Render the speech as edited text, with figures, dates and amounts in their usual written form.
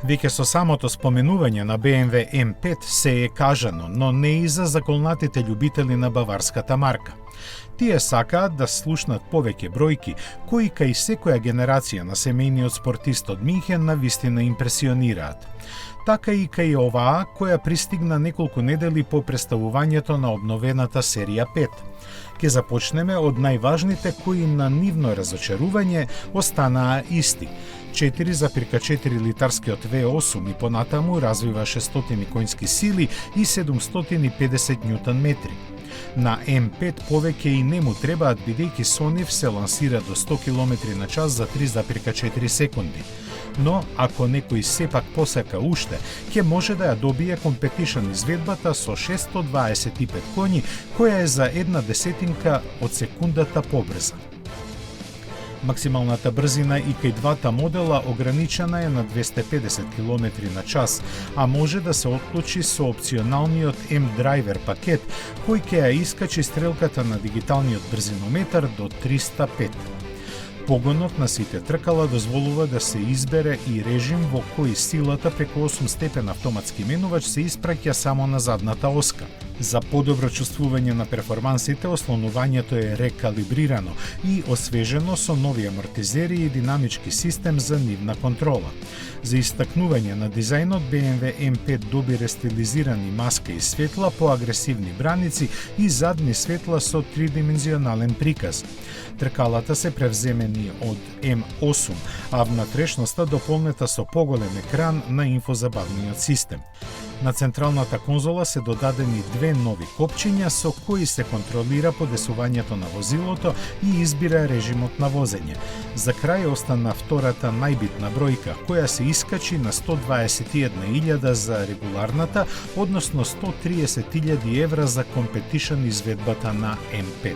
Веќе со самото споменување на BMW M5 се е кажано, но не и за заколнатите љубители на баварската марка. Тие сакаат да слушнат повеќе бројки, кои кај секоја генерација на семејниот спортист од Минхен навистина импресионираат. Така и кај оваа, која пристигна неколку недели по представувањето на обновената серија 5. Ке започнеме од најважните кои на нивно разочарување останаа исти. 4,4 литарскиот V8 и понатаму развива 600 коњски сили и 750 ньютон-метри. На M5 повеќе и не му требаат, бидејќи со нив се лансира до 100 км на час за 3,4 секунди. Но, ако некој сепак посака уште, ќе може да ја добие Competition изведбата со 625 коњи, која е за 1/10 од секундата побрза. Максималната брзина и кај двата модела ограничена е на 250 км на час, а може да се отклучи со опционалниот M-Driver пакет, кој ќе ја искачи стрелката на дигиталниот брзинометар до 305. Погонот на сите тркала дозволува да се избере и режим во кој силата преку 8-степен автоматски менувач се испраќа само на задната оска. За подобро чувствување на перформансите, ослонувањето е рекалибрирано и освежено со нови амортизери и динамички систем за нивна контрола. За истакнување на дизајнот, BMW M5 добире стилизирани маска и светла по агресивни браници и задни светла со тридимензионален приказ. Тркалата се превземени од M8, а внатрешноста дополнета со поголем екран на инфозабавниот систем. На централната конзола се додадени две нови копчиња со кои се контролира подесувањето на возилото и избира режимот на возење. За крај остана втората најбитна бројка, која се искачи на 121.000 за регуларната, односно 130.000 евра за Competition изведбата на M5.